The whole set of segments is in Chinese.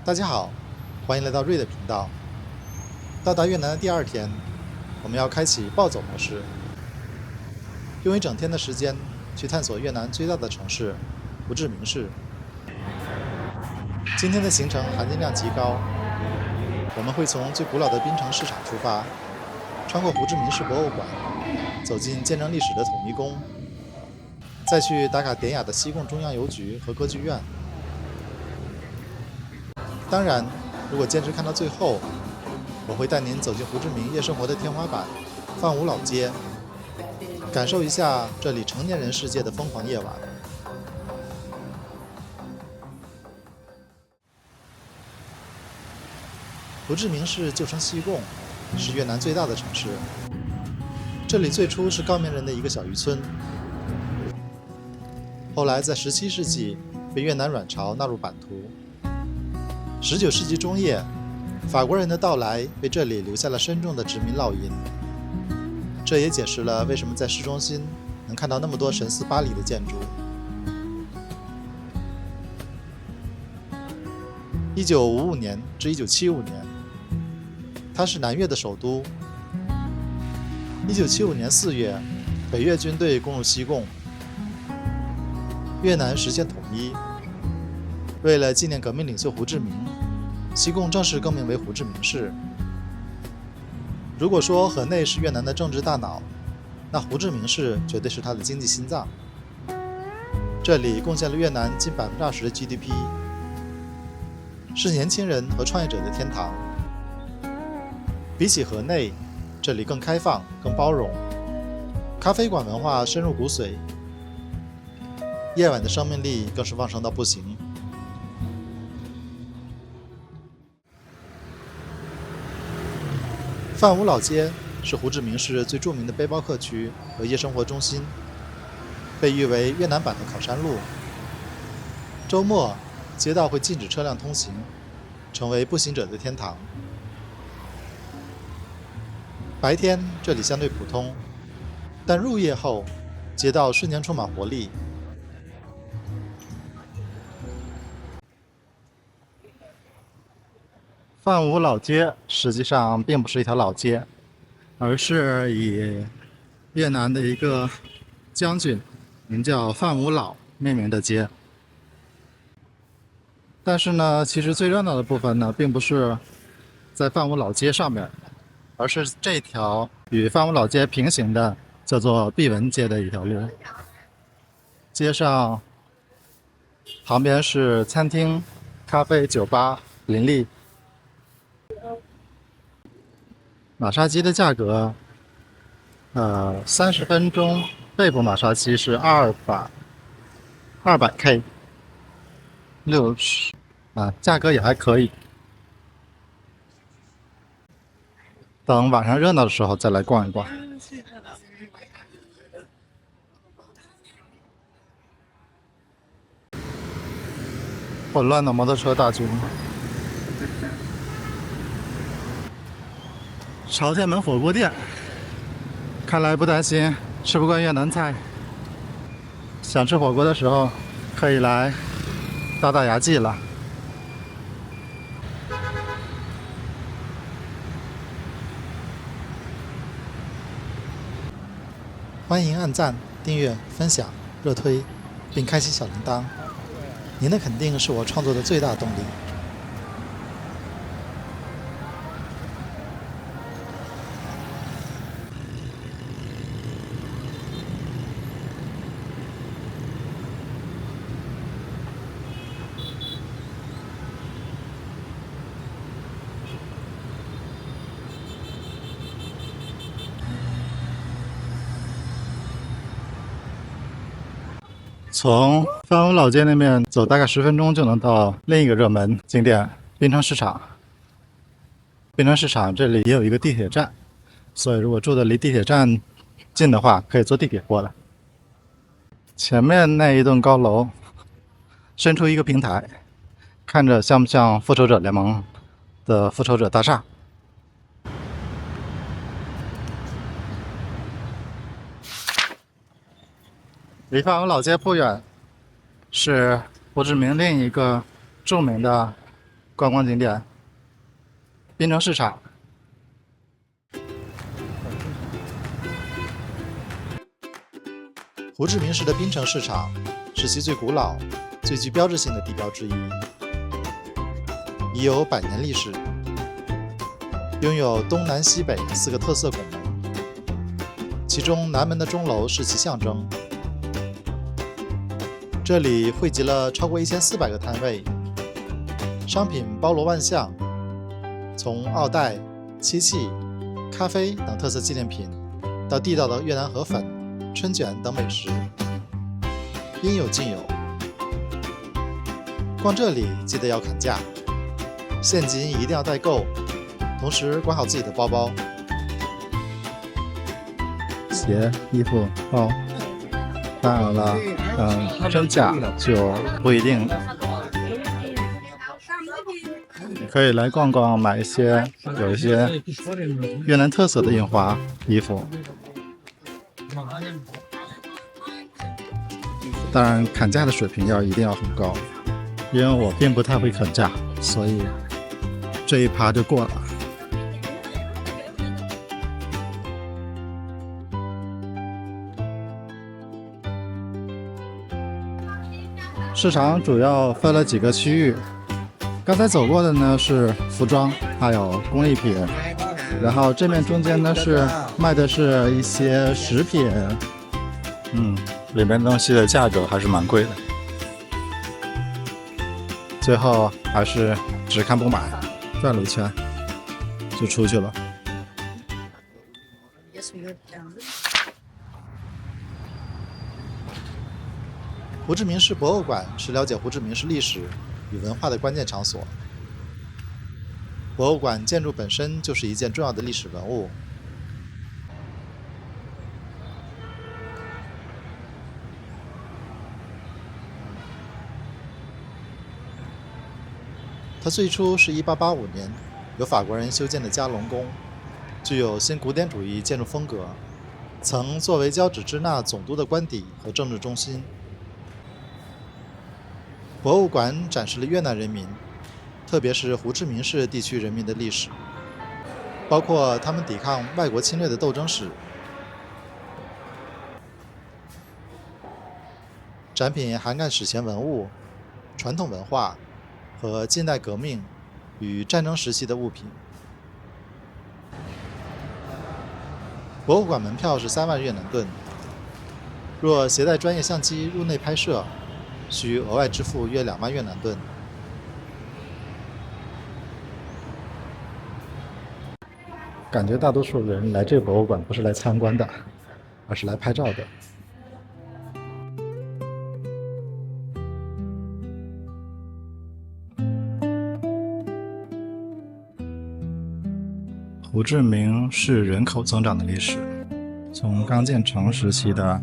大家好，欢迎来到瑞的频道。到达越南的第2天，我们要开启暴走模式，用1整天的时间去探索越南最大的城市胡志明市。今天的行程含金量极高，我们会从最古老的槟城市场出发，穿过胡志明市博物馆，走进见证历史的统一宫，再去打卡典雅的西贡中央邮局和歌剧院。当然，如果坚持看到最后，我会带您走进胡志明夜生活的天花板——范武老街，感受一下这里成年人世界的疯狂夜晚。胡志明市旧称西贡，是越南最大的城市。这里最初是高棉人的一个小渔村，后来在17世纪被越南阮朝纳入版图。19世纪中叶，法国人的到来为这里留下了深重的殖民烙印。这也解释了为什么在市中心能看到那么多神似巴黎的建筑。1955年至1975年，它是南越的首都。1975年4月，北越军队攻入西贡，越南实现统一。为了纪念革命领袖胡志明，西贡正式更名为胡志明市。如果说河内是越南的政治大脑，那胡志明市绝对是它的经济心脏。这里贡献了越南近20%的 GDP， 是年轻人和创业者的天堂。比起河内，这里更开放、更包容，咖啡馆文化深入骨髓，夜晚的生命力更是旺盛到不行。范武老街是胡志明市最著名的背包客区和夜生活中心，被誉为越南版的考山路。周末，街道会禁止车辆通行，成为步行者的天堂。白天这里相对普通，但入夜后，街道瞬间充满活力。范武老街实际上并不是一条老街，而是以越南的一个将军名叫范武老命名的街。但是呢，其实最热闹的部分呢，并不是在范武老街上面，而是这条与范武老街平行的叫做碧文街的一条路。街上旁边是餐厅、咖啡、酒吧林立。马杀鸡的价格，30分钟背部马杀鸡是200K， 60价格也还可以。等晚上热闹的时候再来逛一逛。混乱的摩托车大军。朝天门火锅店，看来不担心吃不惯越南菜，想吃火锅的时候可以来打打牙祭了。欢迎按赞、订阅、分享、热推，并开启小铃铛。您的肯定是我创作的最大动力。从范武老街那边走大概10分钟就能到另一个热门景点槟城市场。槟城市场这里也有一个地铁站，所以如果住的离地铁站近的话，可以坐地铁过来。前面那一栋高楼伸出一个平台，看着像不像复仇者联盟的复仇者大厦？离范武老街不远，是胡志明另一个著名的观光景点滨城市场。胡志明市的滨城市场是其最古老、最具标志性的地标之一，已有100年历史，拥有东南西北4个特色拱门，其中南门的钟楼是其象征。这里汇集了超过1400个摊位，商品包罗万象，从奥黛、漆器、咖啡等特色纪念品，到地道的越南河粉、春卷等美食，应有尽有。逛这里记得要砍价，现金一定要带够，同时管好自己的包包。鞋、衣服、包，当然了，真假就不一定。可以来逛逛，买一些有一些越南特色的印花衣服。当然，砍价的水平一定要很高，因为我并不太会砍价，所以这一趴就过了。市场主要分了几个区域，刚才走过的呢是服装，还有工艺品，然后这面中间呢是卖的是一些食品，里面东西的价格还是蛮贵的。最后还是只看不买，转了一圈就出去了。胡志明市博物馆是了解胡志明市历史与文化的关键场所。博物馆建筑本身就是一件重要的历史文物。它最初是1885年由法国人修建的加隆宫，具有新古典主义建筑风格，曾作为交趾支那总督的官邸和政治中心。博物馆展示了越南人民，特别是胡志明市地区人民的历史，包括他们抵抗外国侵略的斗争史。展品涵盖史前文物、传统文化和近代革命与战争时期的物品。博物馆门票是3万越南盾，若携带专业相机入内拍摄，需额外支付约2万越南盾。感觉大多数人来这个博物馆不是来参观的，而是来拍照的。胡志明是人口增长的历史，从刚建成时期的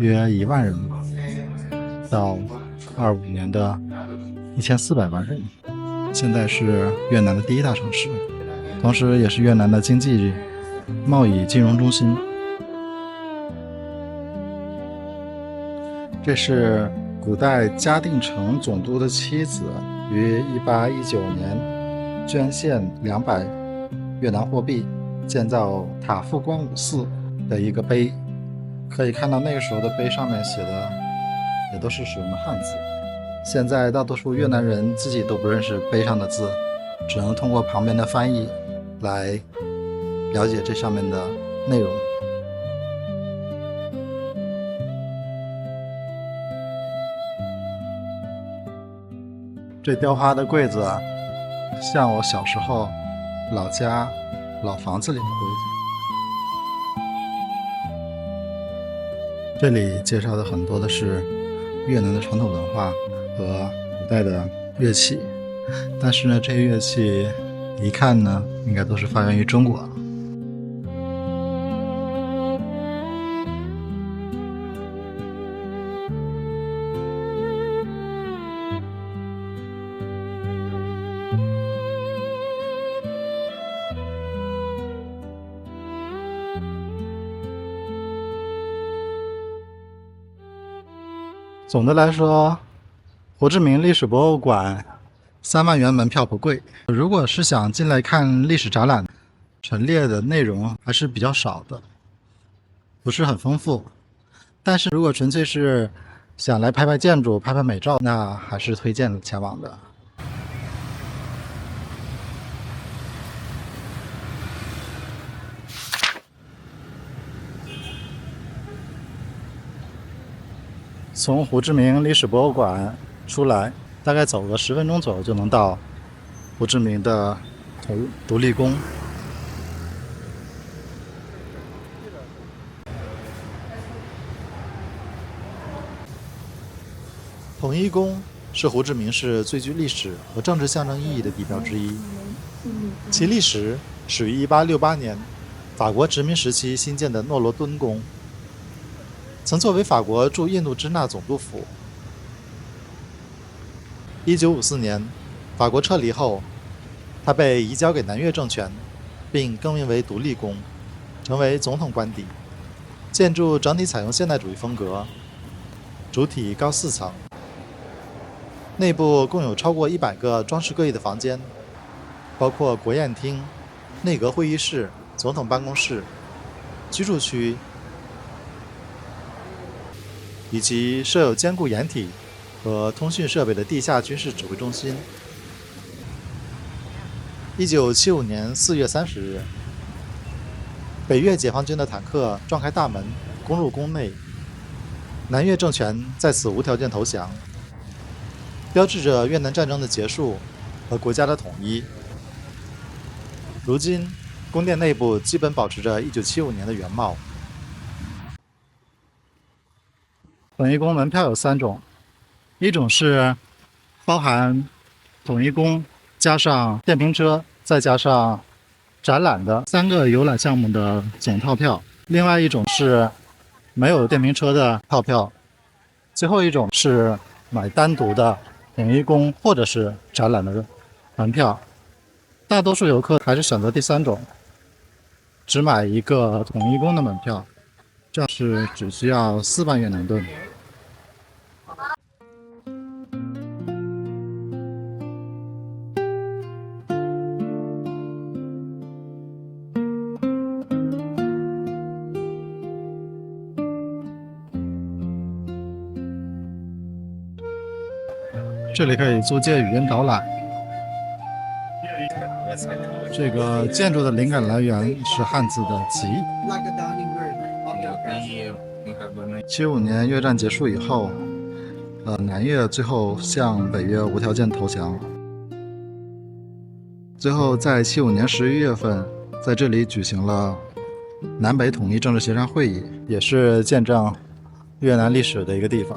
约1万人到25年的1400万人，现在是越南的第1大城市，同时也是越南的经济、贸易、金融中心。这是古代嘉定城总督的妻子于1819年捐献200越南货币建造塔富光武寺的一个碑，可以看到那个时候的碑上面写的也都是使用的汉字。现在大多数越南人自己都不认识碑上的字，只能通过旁边的翻译来了解这上面的内容。这雕花的柜子像我小时候老家老房子里的柜子。这里介绍的很多的是越南的传统文化和古代的乐器，但是呢，这些乐器一看呢，应该都是发源于中国。总的来说，胡志明历史博物馆3万元门票不贵。如果是想进来看历史展览，陈列的内容还是比较少的，不是很丰富。但是如果纯粹是想来拍拍建筑、拍拍美照，那还是推荐前往的。从胡志明历史博物馆出来，大概走个10分钟左右就能到胡志明的独立宫。统一宫是胡志明市最具历史和政治象征意义的地标之一，其历史始于1868年法国殖民时期新建的诺罗敦宫，曾作为法国驻印度支那总督府。1954年，法国撤离后，它被移交给南越政权，并更名为独立宫，成为总统官邸。建筑整体采用现代主义风格，主体高4层，内部共有超过100个装饰各异的房间，包括国宴厅、内阁会议室、总统办公室、居住区，以及设有坚固掩体和通讯设备的地下军事指挥中心。1975年4月30日，北越解放军的坦克撞开大门，攻入宫内，南越政权在此无条件投降，标志着越南战争的结束和国家的统一。如今，宫殿内部基本保持着1975年的原貌。统一宫门票有3种，一种是包含统一宫加上电瓶车再加上展览的3个游览项目的总套票，另外一种是没有电瓶车的套票，最后一种是买单独的统一宫或者是展览的门票。大多数游客还是选择第3种，只买一个统一宫的门票，这样是只需要4万越南盾。这里可以租借语音导览。这个建筑的灵感来源是汉字的“吉”。75年越战结束以后，南越最后向北越无条件投降。最后在75年11月份，在这里举行了南北统一政治协商会议，也是见证越南历史的一个地方。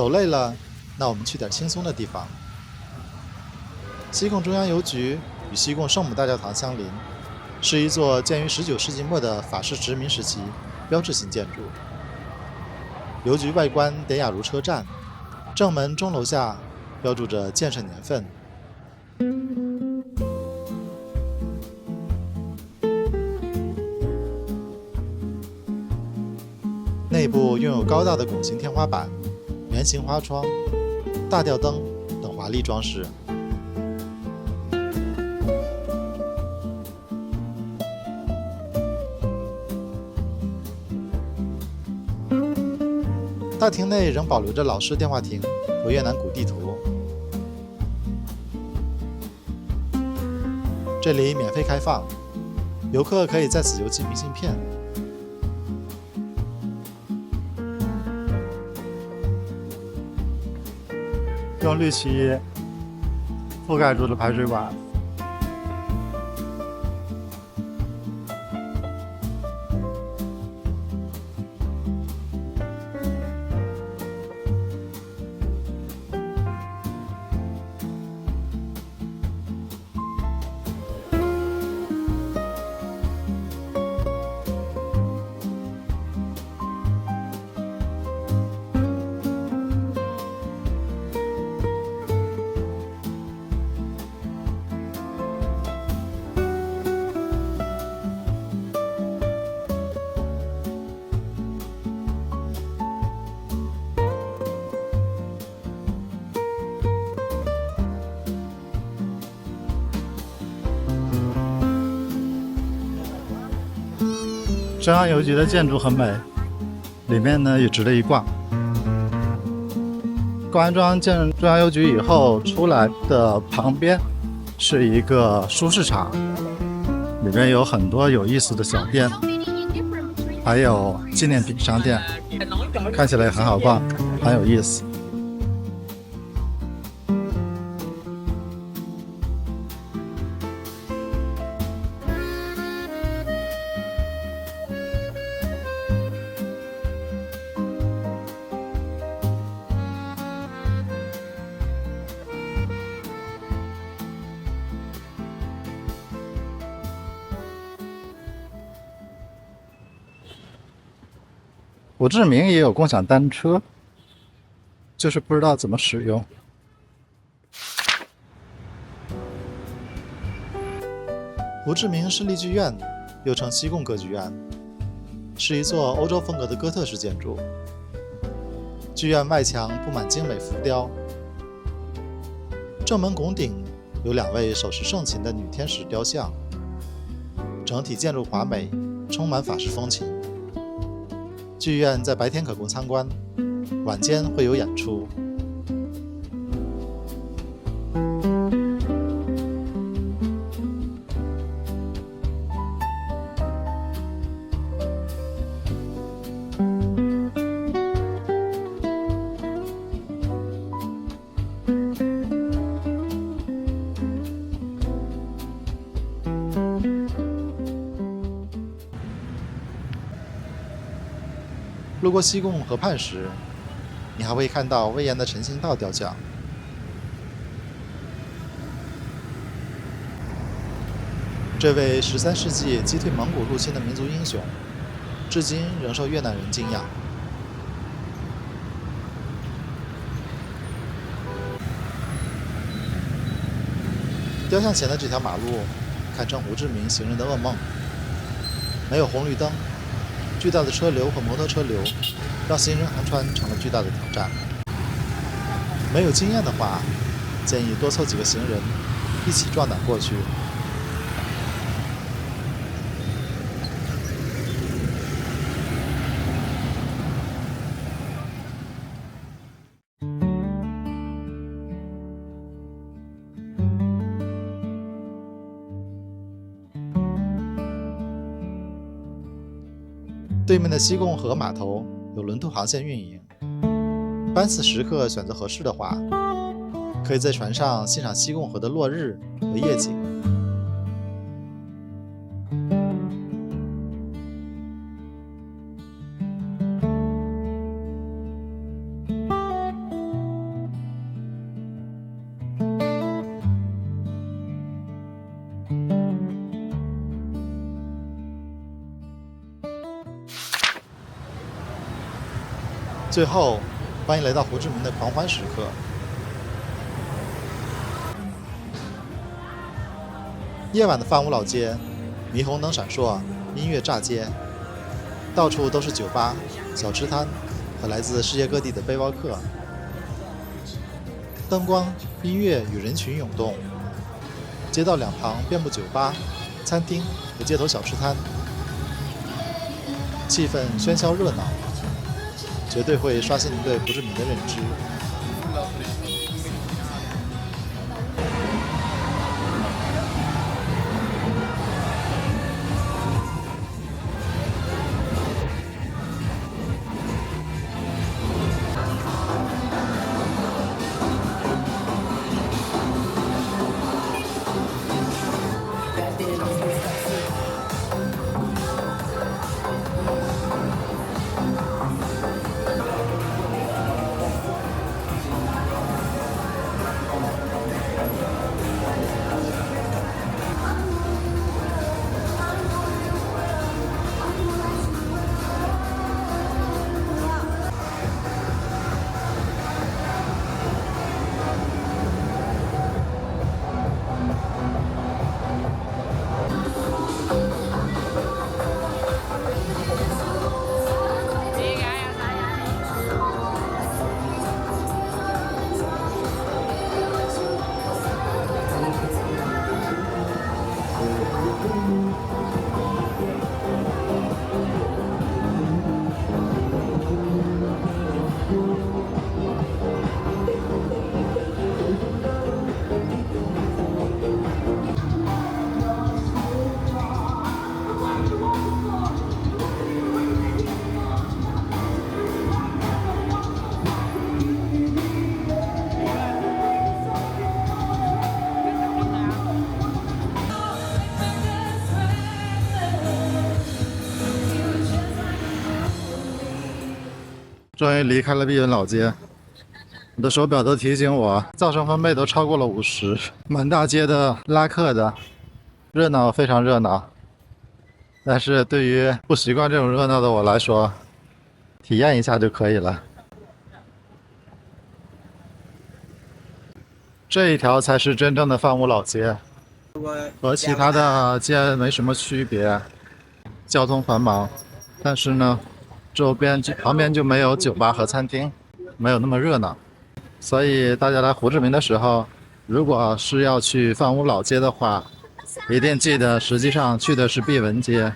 走累了，那我们去点轻松的地方。西贡中央邮局与西贡圣母大教堂相邻，是一座建于19世纪末的法式殖民时期标志性建筑。邮局外观典雅如车站，正门钟楼下标注着建设年份。内部拥有高大的拱形天花板、圆形花窗、大吊灯等华丽装饰。大厅内仍保留着老式电话亭和越南古地图。这里免费开放，游客可以在此邮寄明信片。用绿漆覆盖住的排水管。中央邮局的建筑很美，里面呢也值得一逛。逛完中央邮局以后，出来的旁边是一个书市场，里面有很多有意思的小店，还有纪念品商店，看起来也很好逛，很有意思。胡志明也有共享单车，就是不知道怎么使用。胡志明市立剧院，又称西贡歌剧院，是一座欧洲风格的哥特式建筑。剧院外墙布满精美浮雕，正门拱顶有2位手持盛琴的女天使雕像，整体建筑华美，充满法式风情。剧院在白天可供参观，晚间会有演出。路过西贡河畔时，你还会看到威严的陈兴道雕像。这位13世纪击退蒙古入侵的民族英雄，至今仍受越南人敬仰。雕像前的这条马路，堪称胡志明行人的噩梦。没有红绿灯，巨大的车流和摩托车流让行人横穿成了巨大的挑战。没有经验的话，建议多凑几个行人一起壮胆过去。对面的西贡河码头有轮渡航线运营，班次时刻选择合适的话，可以在船上欣赏西贡河的落日和夜景。最后，欢迎来到胡志明的狂欢时刻。夜晚的范屋老街，霓虹灯闪烁，音乐炸街，到处都是酒吧、小吃摊和来自世界各地的背包客。灯光、音乐与人群涌动，街道两旁遍布酒吧、餐厅和街头小吃摊，气氛喧嚣热闹，绝对会刷新您对胡志明的认知。终于离开了碧云老街，我的手表都提醒我，噪声分贝都超过了50，满大街的拉客的，热闹非常热闹。但是对于不习惯这种热闹的我来说，体验一下就可以了。这一条才是真正的范屋老街，和其他的街没什么区别，交通繁忙，但是呢，旁边就没有酒吧和餐厅，没有那么热闹。所以大家来胡志明的时候，如果是要去范屋老街的话，一定记得实际上去的是碧文街。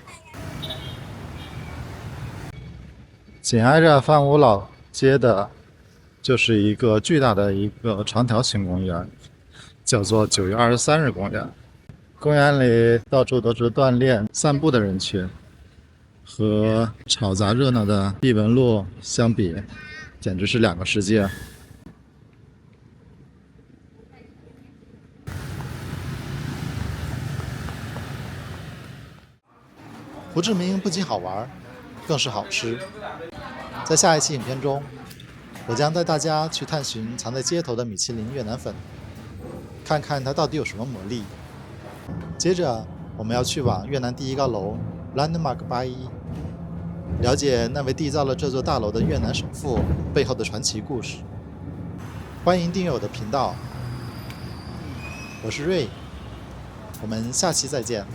紧挨着范屋老街的就是一个巨大的一个长条形公园，叫做9月23日公园。公园里到处都是锻炼、散步的人群，和吵杂热闹的碧文路相比，简直是两个世界。胡志明不仅好玩，更是好吃。在下一期影片中，我将带大家去探寻藏在街头的米其林越南粉，看看它到底有什么魔力。接着，我们要去往越南第一高楼 Landmark 81，了解那位缔造了这座大楼的越南首富背后的传奇故事。欢迎订阅我的频道，我是瑞，我们下期再见。